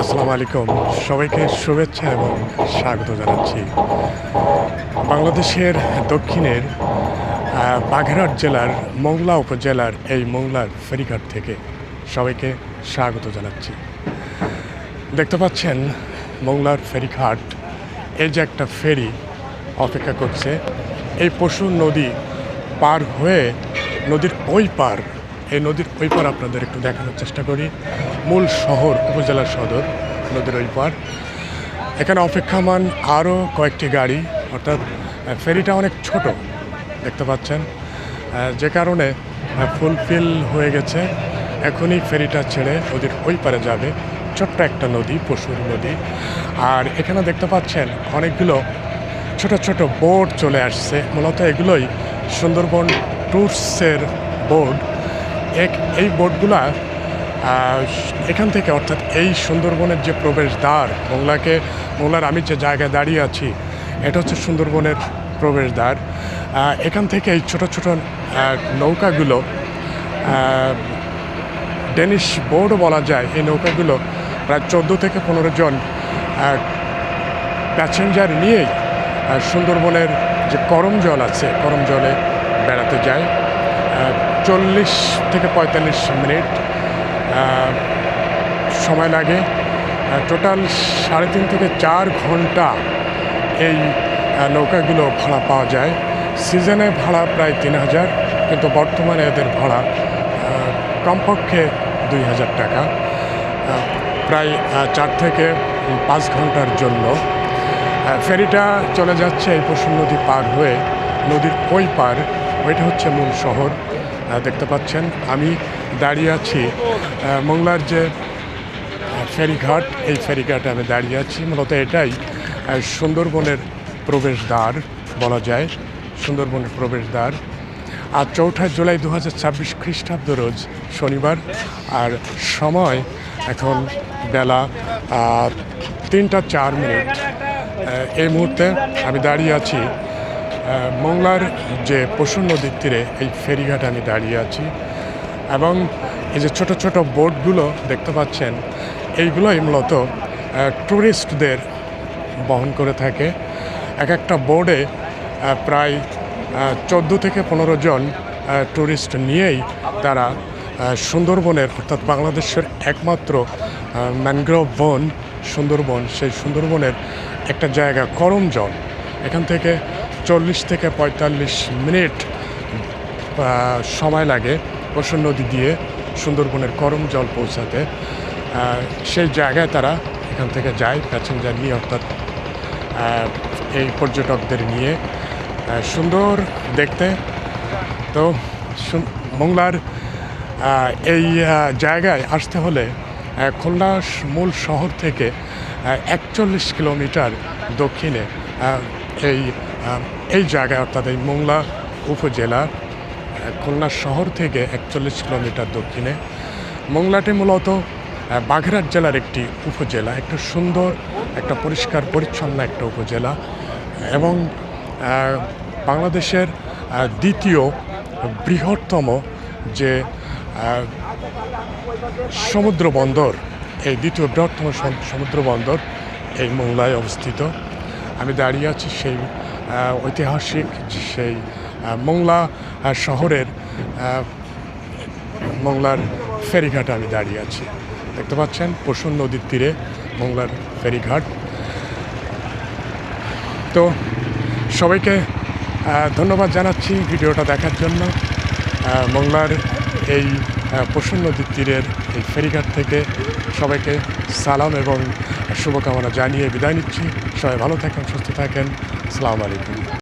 আসসালামু আলাইকুম। সবাইকে শুভেচ্ছা এবং স্বাগত জানাচ্ছি। বাংলাদেশের দক্ষিণের বাগেরহাট জেলার মোংলা উপজেলার এই মোংলার ফেরিঘাট থেকে সবাইকে স্বাগত জানাচ্ছি। দেখতে পাচ্ছেন মোংলার ফেরিঘাট, এই যে একটা ফেরি অপেক্ষা করছে এই পশুর নদী পার হয়ে নদীর ওই পার, এই নদীর ওই পার আপনাদের একটু দেখানোর চেষ্টা করি। মূল শহর উপজেলা সদর নদীর ওই পার, এখানে অপেক্ষামান আরও কয়েকটি গাড়ি, অর্থাৎ ফেরিটা অনেক ছোট দেখতে পাচ্ছেন, যে কারণে ফুলফিল হয়ে গেছে। এখনই ফেরিটা ছেড়ে নদীর ওই পারে যাবে, ছোট্ট একটা নদী, পশুর নদী। আর এখানে দেখতে পাচ্ছেন অনেকগুলো ছোট ছোট বোট চলে আসছে, মূলত এগুলোই সুন্দরবন ট্যুরসের বোট। এই বোটগুলা এখান থেকে, অর্থাৎ এই সুন্দরবনের যে প্রবেশদ্বার, মোংলার আমি যে জায়গায় দাঁড়িয়ে আছি এটা হচ্ছে সুন্দরবনের প্রবেশদ্বার। এখান থেকে এই ছোট ছোট নৌকাগুলো, ডেনিশ বোটও বলা যায়, এই নৌকাগুলো প্রায় 14 থেকে 15 জন প্যাসেঞ্জার নিয়েই সুন্দরবনের যে করম জল আছে, করম জলে বেড়াতে যায়। 40 থেকে 45 মিনিট সময় লাগে। টোটাল 3.5 থেকে 4 ঘন্টা এই নৌকাগুলো ভাড়া পাওয়া যায়। সিজনে ভাড়া প্রায় 3000, কিন্তু বর্তমানে এদের ভাড়া কমপক্ষে 2000 টাকা, প্রায় 4 থেকে 5 ঘন্টার জন্য। ফেরিটা চলে যাচ্ছে এই পশুর নদী পার হয়ে নদীর ওই পার, ওইটা হচ্ছে মূল শহর। দেখতে পাচ্ছেন আমি দাঁড়িয়ে আছি মোংলার যে ফেরিঘাট, এই ফেরিঘাটে আমি দাঁড়িয়ে আছি। মূলত এটাই সুন্দরবনের প্রবেশদ্বার বলা যায়, সুন্দরবনের প্রবেশদ্বার। আর 4 জুলাই 2026 খ্রিস্টাব্দ রোজ শনিবার, আর সময় এখন বেলা 3টা 4 মিনিট। এই মুহূর্তে আমি দাঁড়িয়ে আছি মোংলার যে পশুর নদীর তীরে, এই ফেরিঘাটে আমি দাঁড়িয়ে আছি। এবং এই যে ছোট ছোট বোটগুলো দেখতে পাচ্ছেন, এইগুলোই মূলত ট্যুরিস্টদের বহন করে থাকে। এক একটা বোর্ডে প্রায় 14 থেকে 15 জন ট্যুরিস্ট নিয়েই তারা সুন্দরবনের, অর্থাৎ বাংলাদেশের একমাত্র ম্যানগ্রোভ বন সুন্দরবন, সেই সুন্দরবনের একটা জায়গা করম জল, এখান থেকে 40 থেকে 45 মিনিট সময় লাগে পশুর নদী দিয়ে সুন্দরবনের করম জল পৌঁছাতে। সেই জায়গায় তারা এখান থেকে যায় প্যাসেঞ্জার নিয়ে, অর্থাৎ এই পর্যটকদের নিয়ে। সুন্দর দেখতে। তো মোংলার এই জায়গায় আসতে হলে খুলনা মূল শহর থেকে 41 কিলোমিটার দক্ষিণে এই জায়গায়, অর্থাৎ এই মোংলা উপজেলা খুলনা শহর থেকে 41 কিলোমিটার দক্ষিণে। মোংলাটি মূলত বাগেরহাট জেলার একটি উপজেলা, একটা সুন্দর, একটা পরিষ্কার পরিচ্ছন্ন একটা উপজেলা, এবং বাংলাদেশের দ্বিতীয় বৃহত্তম যে সমুদ্র বন্দর, এই দ্বিতীয় বৃহত্তম সমুদ্র বন্দর এই মোংলায় অবস্থিত। আমি দাঁড়িয়ে আছি সেই ঐতিহাসিক সেই মোংলা শহরের মোংলার ফেরিঘাটে আমি দাঁড়িয়ে আছি। দেখতে পাচ্ছেন পশুর নদীর তীরে মোংলার ফেরিঘাট। তো সবাইকে ধন্যবাদ জানাচ্ছি ভিডিওটা দেখার জন্য। মোংলার এই পশুর নদীর তীরের এই ফেরিঘাট থেকে সবাইকে সালাম এবং শুভকামনা জানিয়ে বিদায় নিচ্ছি। সবাই ভালো থাকেন, সুস্থ থাকেন। আসসালামু আলাইকুম।